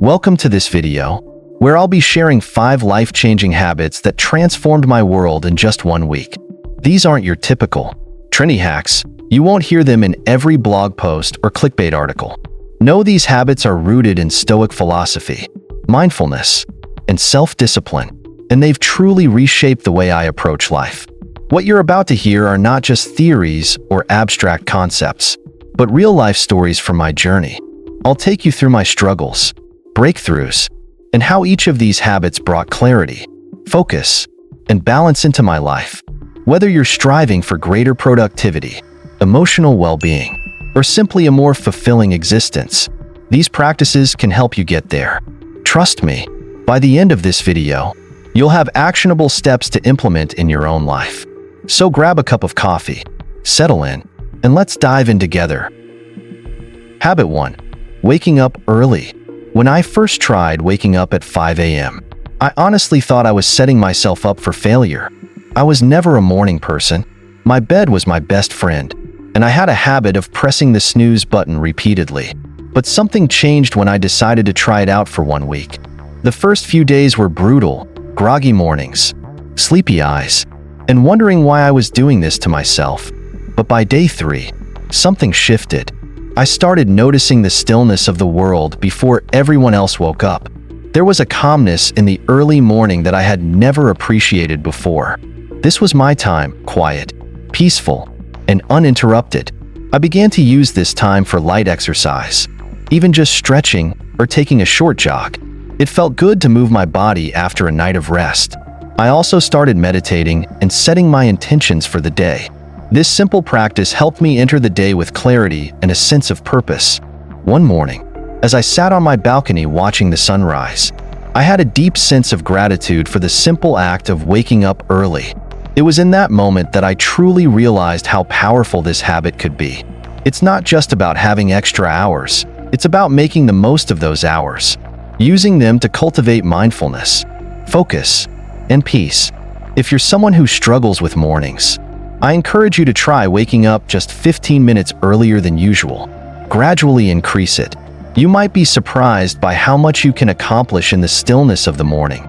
Welcome to this video, where I'll be sharing 5 life-changing habits that transformed my world in just 1 week. These aren't your typical trendy hacks. You won't hear them in every blog post or clickbait article. No, these habits are rooted in Stoic philosophy, mindfulness, and self-discipline, and they've truly reshaped the way I approach life. What you're about to hear are not just theories or abstract concepts, but real-life stories from my journey. I'll take you through my struggles, breakthroughs, and how each of these habits brought clarity, focus, and balance into my life. Whether you're striving for greater productivity, emotional well-being, or simply a more fulfilling existence, these practices can help you get there. Trust me, by the end of this video, you'll have actionable steps to implement in your own life. So grab a cup of coffee, settle in, and let's dive in together. Habit 1. Waking up early. When I first tried waking up at 5 a.m., I honestly thought I was setting myself up for failure. I was never a morning person. My bed was my best friend, and I had a habit of pressing the snooze button repeatedly. But something changed when I decided to try it out for 1 week. The first few days were brutal, groggy mornings, sleepy eyes, and wondering why I was doing this to myself. But by day 3, something shifted. I started noticing the stillness of the world before everyone else woke up. There was a calmness in the early morning that I had never appreciated before. This was my time, quiet, peaceful, and uninterrupted. I began to use this time for light exercise, even just stretching or taking a short jog. It felt good to move my body after a night of rest. I also started meditating and setting my intentions for the day. This simple practice helped me enter the day with clarity and a sense of purpose. One morning, as I sat on my balcony watching the sunrise, I had a deep sense of gratitude for the simple act of waking up early. It was in that moment that I truly realized how powerful this habit could be. It's not just about having extra hours, it's about making the most of those hours, using them to cultivate mindfulness, focus, and peace. If you're someone who struggles with mornings, I encourage you to try waking up just 15 minutes earlier than usual. Gradually increase it. You might be surprised by how much you can accomplish in the stillness of the morning.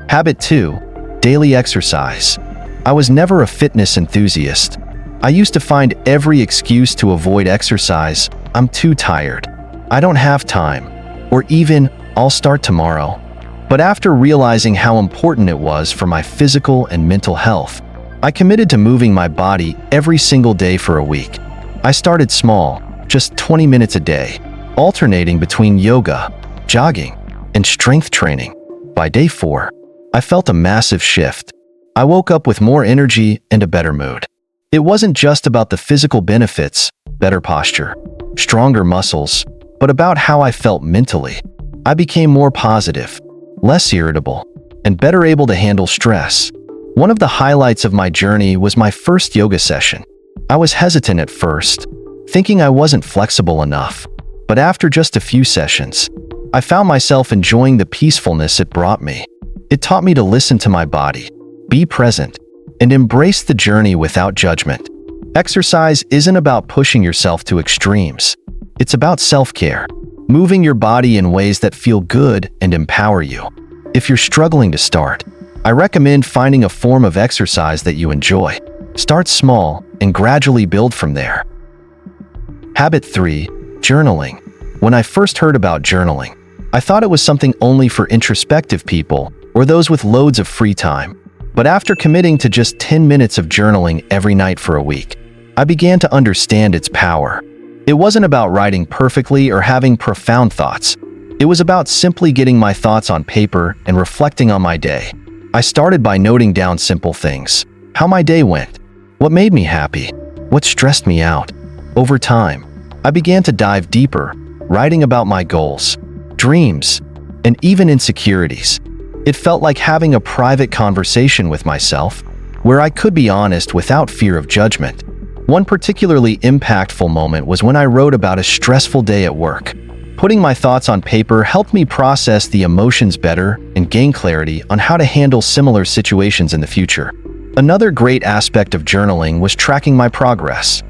Habit 2. Daily exercise. I was never a fitness enthusiast. I used to find every excuse to avoid exercise. I'm too tired. I don't have time. Or even, I'll start tomorrow. But after realizing how important it was for my physical and mental health, I committed to moving my body every single day for a week. I started small, just 20 minutes a day, alternating between yoga, jogging, and strength training. By day 4, I felt a massive shift. I woke up with more energy and a better mood. It wasn't just about the physical benefits, better posture, stronger muscles, but about how I felt mentally. I became more positive, less irritable, and better able to handle stress. One of the highlights of my journey was my first yoga session. I was hesitant at first, thinking I wasn't flexible enough. But after just a few sessions, I found myself enjoying the peacefulness it brought me. It taught me to listen to my body, be present, and embrace the journey without judgment. Exercise isn't about pushing yourself to extremes. It's about self-care, moving your body in ways that feel good and empower you. If you're struggling to start, I recommend finding a form of exercise that you enjoy. Start small and gradually build from there. Habit 3. Journaling. When I first heard about journaling, I thought it was something only for introspective people or those with loads of free time. But after committing to just 10 minutes of journaling every night for a week, I began to understand its power. It wasn't about writing perfectly or having profound thoughts. It was about simply getting my thoughts on paper and reflecting on my day. I started by noting down simple things: how my day went, what made me happy, what stressed me out. Over time, I began to dive deeper, writing about my goals, dreams, and even insecurities. It felt like having a private conversation with myself, where I could be honest without fear of judgment. One particularly impactful moment was when I wrote about a stressful day at work. Putting my thoughts on paper helped me process the emotions better and gain clarity on how to handle similar situations in the future. Another great aspect of journaling was tracking my progress.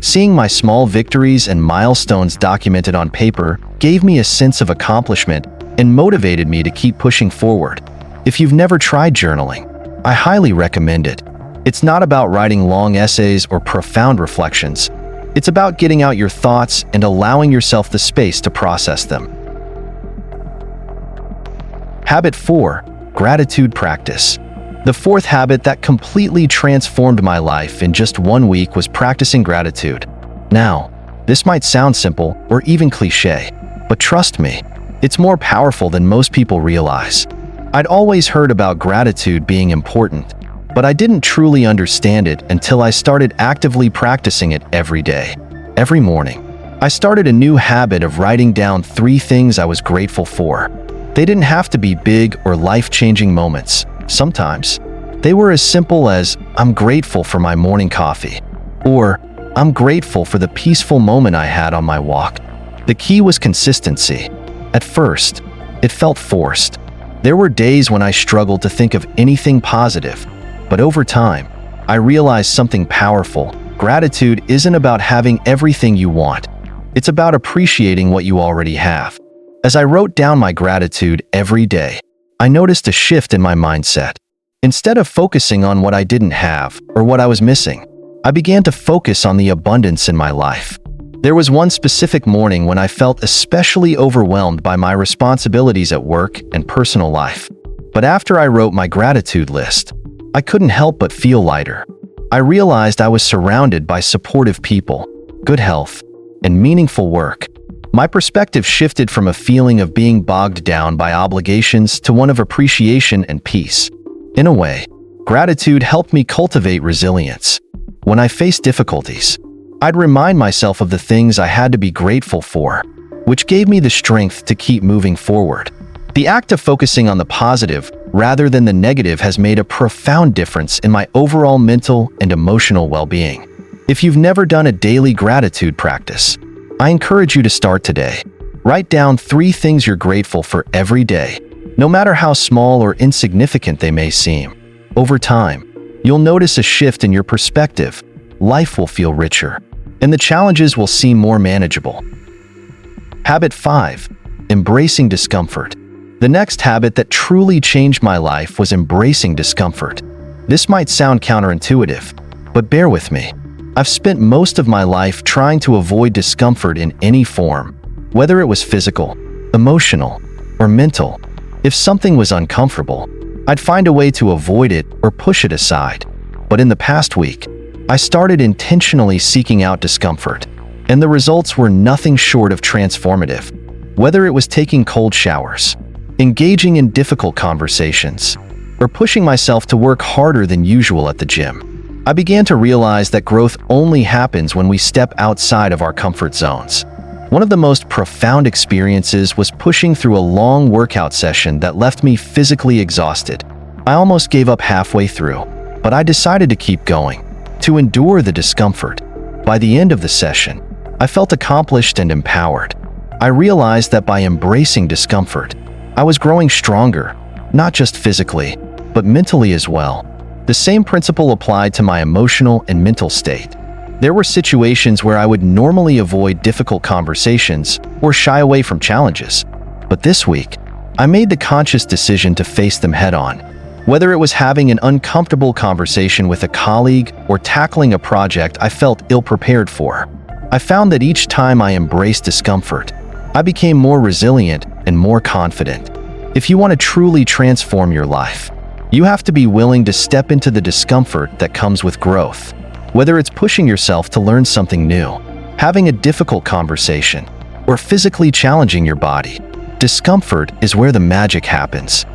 Seeing my small victories and milestones documented on paper gave me a sense of accomplishment and motivated me to keep pushing forward. If you've never tried journaling, I highly recommend it. It's not about writing long essays or profound reflections. It's about getting out your thoughts and allowing yourself the space to process them. Habit 4. Gratitude practice. The fourth habit that completely transformed my life in just 1 week was practicing gratitude. Now, this might sound simple or even cliché, but trust me, it's more powerful than most people realize. I'd always heard about gratitude being important, but I didn't truly understand it until I started actively practicing it every day. Every morning, I started a new habit of writing down 3 things I was grateful for. They didn't have to be big or life-changing moments. Sometimes, they were as simple as, "I'm grateful for my morning coffee," or "I'm grateful for the peaceful moment I had on my walk." The key was consistency. At first, it felt forced. There were days when I struggled to think of anything positive, but over time, I realized something powerful. Gratitude isn't about having everything you want. It's about appreciating what you already have. As I wrote down my gratitude every day, I noticed a shift in my mindset. Instead of focusing on what I didn't have or what I was missing, I began to focus on the abundance in my life. There was one specific morning when I felt especially overwhelmed by my responsibilities at work and personal life. But after I wrote my gratitude list, I couldn't help but feel lighter. I realized I was surrounded by supportive people, good health, and meaningful work. My perspective shifted from a feeling of being bogged down by obligations to one of appreciation and peace. In a way, gratitude helped me cultivate resilience. When I faced difficulties, I'd remind myself of the things I had to be grateful for, which gave me the strength to keep moving forward. The act of focusing on the positive rather than the negative has made a profound difference in my overall mental and emotional well-being. If you've never done a daily gratitude practice, I encourage you to start today. Write down 3 things you're grateful for every day, no matter how small or insignificant they may seem. Over time, you'll notice a shift in your perspective. Life will feel richer, and the challenges will seem more manageable. Habit 5. Embracing discomfort. The next habit that truly changed my life was embracing discomfort. This might sound counterintuitive, but bear with me. I've spent most of my life trying to avoid discomfort in any form, whether it was physical, emotional, or mental. If something was uncomfortable, I'd find a way to avoid it or push it aside. But in the past week, I started intentionally seeking out discomfort, and the results were nothing short of transformative. Whether it was taking cold showers, engaging in difficult conversations, or pushing myself to work harder than usual at the gym, I began to realize that growth only happens when we step outside of our comfort zones. One of the most profound experiences was pushing through a long workout session that left me physically exhausted. I almost gave up halfway through, but I decided to keep going, to endure the discomfort. By the end of the session, I felt accomplished and empowered. I realized that by embracing discomfort, I was growing stronger, not just physically, but mentally as well. The same principle applied to my emotional and mental state. There were situations where I would normally avoid difficult conversations or shy away from challenges. But this week, I made the conscious decision to face them head-on. Whether it was having an uncomfortable conversation with a colleague or tackling a project I felt ill-prepared for, I found that each time I embraced discomfort, I became more resilient and more confident. If you want to truly transform your life, you have to be willing to step into the discomfort that comes with growth. Whether it's pushing yourself to learn something new, having a difficult conversation, or physically challenging your body, discomfort is where the magic happens.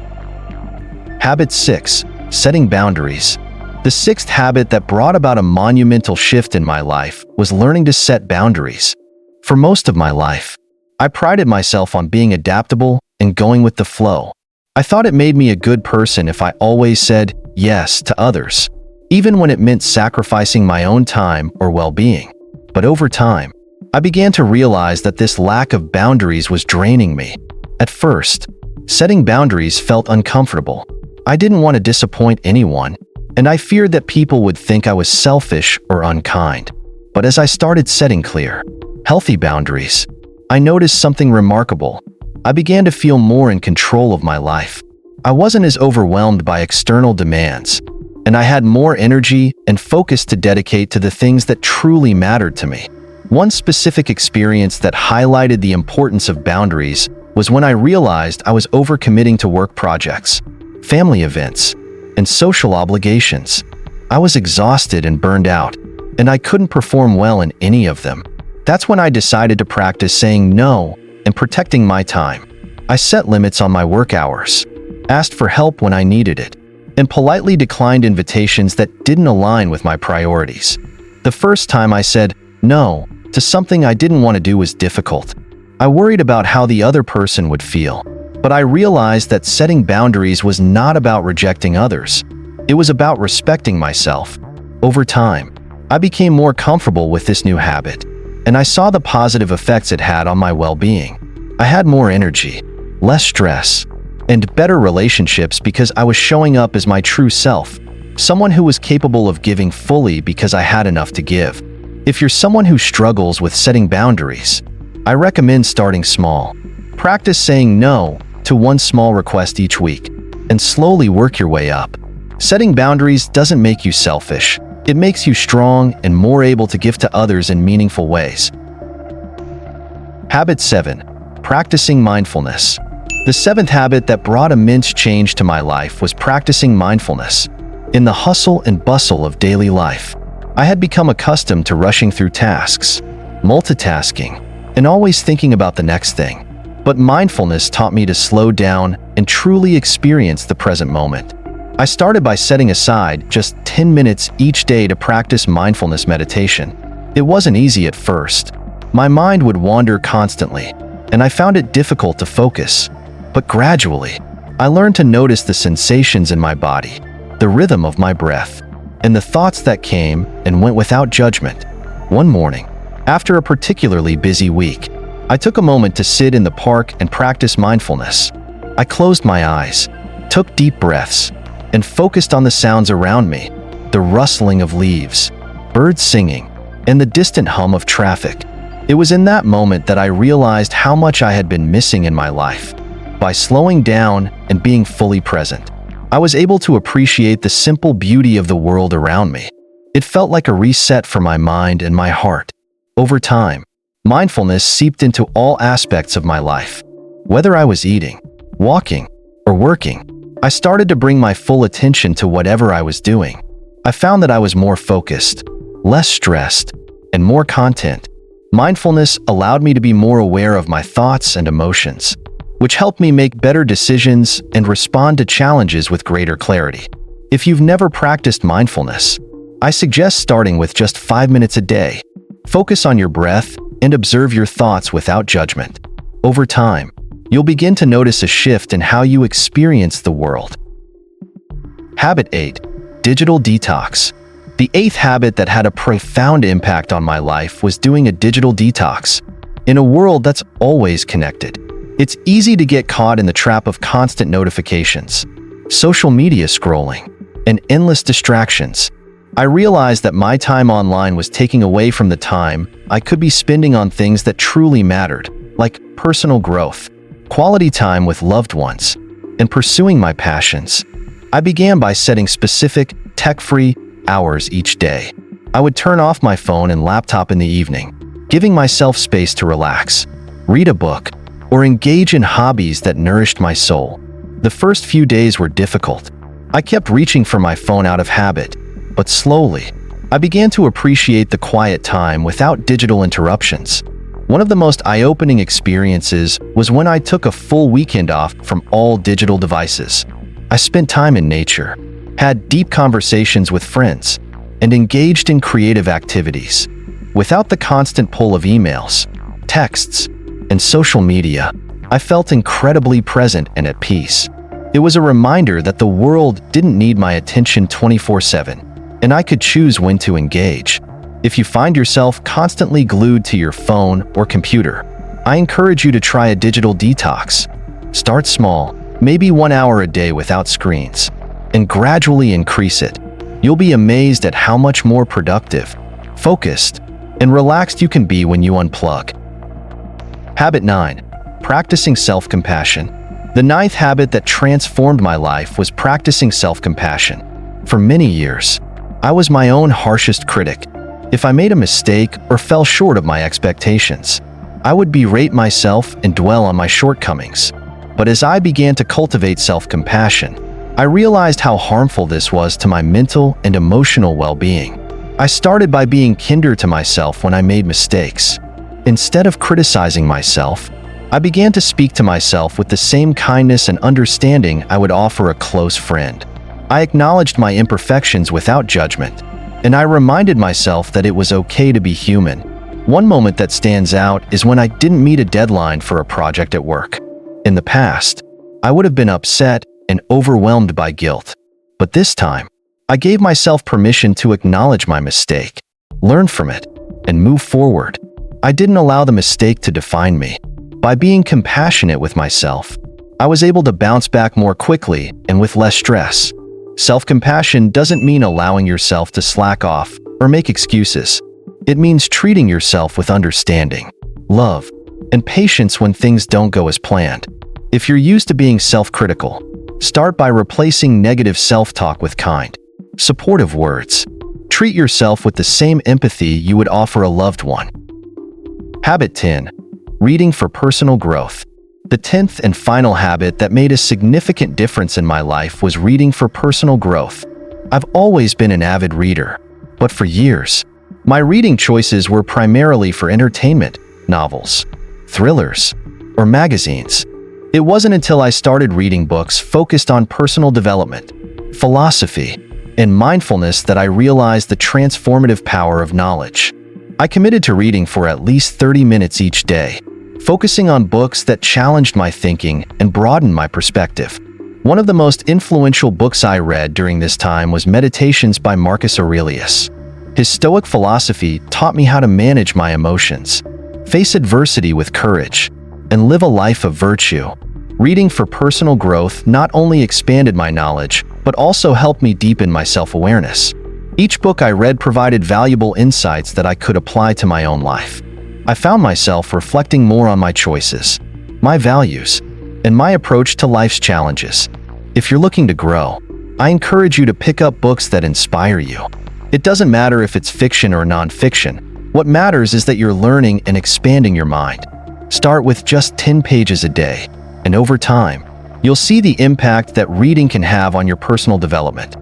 Habit 6. Setting boundaries. The 6th habit that brought about a monumental shift in my life was learning to set boundaries. For most of my life, I prided myself on being adaptable and going with the flow. I thought it made me a good person if I always said yes to others, even when it meant sacrificing my own time or well-being. But over time, I began to realize that this lack of boundaries was draining me. At first, setting boundaries felt uncomfortable. I didn't want to disappoint anyone, and I feared that people would think I was selfish or unkind. But as I started setting clear, healthy boundaries, I noticed something remarkable. I began to feel more in control of my life. I wasn't as overwhelmed by external demands, and I had more energy and focus to dedicate to the things that truly mattered to me. One specific experience that highlighted the importance of boundaries was when I realized I was overcommitting to work projects, family events, and social obligations. I was exhausted and burned out, and I couldn't perform well in any of them. That's when I decided to practice saying no and protecting my time. I set limits on my work hours, asked for help when I needed it, and politely declined invitations that didn't align with my priorities. The first time I said no to something I didn't want to do was difficult. I worried about how the other person would feel, but I realized that setting boundaries was not about rejecting others. It was about respecting myself. Over time, I became more comfortable with this new habit, and I saw the positive effects it had on my well-being. I had more energy, less stress, and better relationships because I was showing up as my true self, someone who was capable of giving fully because I had enough to give. If you're someone who struggles with setting boundaries, I recommend starting small. Practice saying no to one small request each week, and slowly work your way up. Setting boundaries doesn't make you selfish. It makes you strong and more able to give to others in meaningful ways. Habit 7. Practicing mindfulness. The seventh habit that brought immense change to my life was practicing mindfulness. In the hustle and bustle of daily life, I had become accustomed to rushing through tasks, multitasking, and always thinking about the next thing. But mindfulness taught me to slow down and truly experience the present moment. I started by setting aside just 10 minutes each day to practice mindfulness meditation. It wasn't easy at first. My mind would wander constantly, and I found it difficult to focus. But gradually, I learned to notice the sensations in my body, the rhythm of my breath, and the thoughts that came and went without judgment. One morning, after a particularly busy week, I took a moment to sit in the park and practice mindfulness. I closed my eyes, took deep breaths, and focused on the sounds around me, the rustling of leaves, birds singing, and the distant hum of traffic. It was in that moment that I realized how much I had been missing in my life. By slowing down and being fully present, I was able to appreciate the simple beauty of the world around me. It felt like a reset for my mind and my heart. Over time, mindfulness seeped into all aspects of my life. Whether I was eating, walking, or working, I started to bring my full attention to whatever I was doing. I found that I was more focused, less stressed, and more content. Mindfulness allowed me to be more aware of my thoughts and emotions, which helped me make better decisions and respond to challenges with greater clarity. If you've never practiced mindfulness, I suggest starting with just 5 minutes a day. Focus on your breath and observe your thoughts without judgment. Over time, you'll begin to notice a shift in how you experience the world. Habit 8. Digital detox. The eighth habit that had a profound impact on my life was doing a digital detox. In a world that's always connected, it's easy to get caught in the trap of constant notifications, social media scrolling, and endless distractions. I realized that my time online was taking away from the time I could be spending on things that truly mattered, like personal growth, quality time with loved ones, and pursuing my passions. I began by setting specific, tech-free hours each day. I would turn off my phone and laptop in the evening, giving myself space to relax, read a book, or engage in hobbies that nourished my soul. The first few days were difficult. I kept reaching for my phone out of habit, but slowly, I began to appreciate the quiet time without digital interruptions. One of the most eye-opening experiences was when I took a full weekend off from all digital devices. I spent time in nature, had deep conversations with friends, and engaged in creative activities. Without the constant pull of emails, texts, and social media, I felt incredibly present and at peace. It was a reminder that the world didn't need my attention 24/7, and I could choose when to engage. If you find yourself constantly glued to your phone or computer, I encourage you to try a digital detox. Start small, maybe 1 hour a day without screens, and gradually increase it. You'll be amazed at how much more productive, focused, and relaxed you can be when you unplug. Habit 9. Practicing self-compassion. The ninth habit that transformed my life was practicing self-compassion. For many years, I was my own harshest critic. If I made a mistake or fell short of my expectations, I would berate myself and dwell on my shortcomings. But as I began to cultivate self-compassion, I realized how harmful this was to my mental and emotional well-being. I started by being kinder to myself when I made mistakes. Instead of criticizing myself, I began to speak to myself with the same kindness and understanding I would offer a close friend. I acknowledged my imperfections without judgment, and I reminded myself that it was okay to be human. One moment that stands out is when I didn't meet a deadline for a project at work. In the past, I would have been upset and overwhelmed by guilt. But this time, I gave myself permission to acknowledge my mistake, learn from it, and move forward. I didn't allow the mistake to define me. By being compassionate with myself, I was able to bounce back more quickly and with less stress. Self-compassion doesn't mean allowing yourself to slack off or make excuses. It means treating yourself with understanding, love, and patience when things don't go as planned. If you're used to being self-critical, start by replacing negative self-talk with kind, supportive words. Treat yourself with the same empathy you would offer a loved one. Habit 10. Reading for personal growth. The 10th and final habit that made a significant difference in my life was reading for personal growth. I've always been an avid reader, but for years, my reading choices were primarily for entertainment, novels, thrillers, or magazines. It wasn't until I started reading books focused on personal development, philosophy, and mindfulness that I realized the transformative power of knowledge. I committed to reading for at least 30 minutes each day, focusing on books that challenged my thinking and broadened my perspective. One of the most influential books I read during this time was Meditations by Marcus Aurelius. His Stoic philosophy taught me how to manage my emotions, face adversity with courage, and live a life of virtue. Reading for personal growth not only expanded my knowledge, but also helped me deepen my self-awareness. Each book I read provided valuable insights that I could apply to my own life. I found myself reflecting more on my choices, my values, and my approach to life's challenges. If you're looking to grow, I encourage you to pick up books that inspire you. It doesn't matter if it's fiction or nonfiction. What matters is that you're learning and expanding your mind. Start with just 10 pages a day, and over time, you'll see the impact that reading can have on your personal development.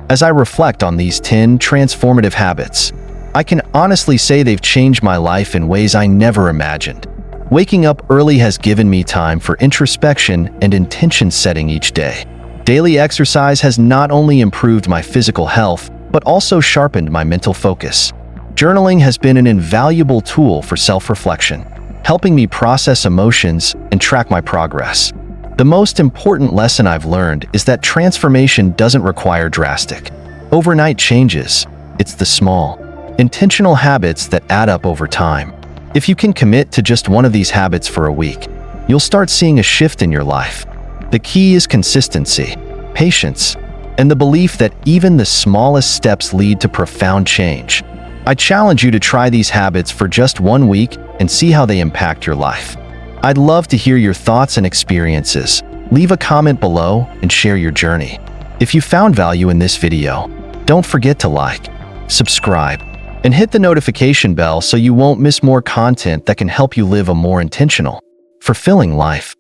As I reflect on these 10 transformative habits, I can honestly say they've changed my life in ways I never imagined. Waking up early has given me time for introspection and intention setting each day. Daily exercise has not only improved my physical health, but also sharpened my mental focus. Journaling has been an invaluable tool for self-reflection, helping me process emotions and track my progress. The most important lesson I've learned is that transformation doesn't require drastic, overnight changes. It's the small, intentional habits that add up over time. If you can commit to just one of these habits for a week, you'll start seeing a shift in your life. The key is consistency, patience, and the belief that even the smallest steps lead to profound change. I challenge you to try these habits for just 1 week and see how they impact your life. I'd love to hear your thoughts and experiences. Leave a comment below and share your journey. If you found value in this video, don't forget to like, subscribe, and hit the notification bell so you won't miss more content that can help you live a more intentional, fulfilling life.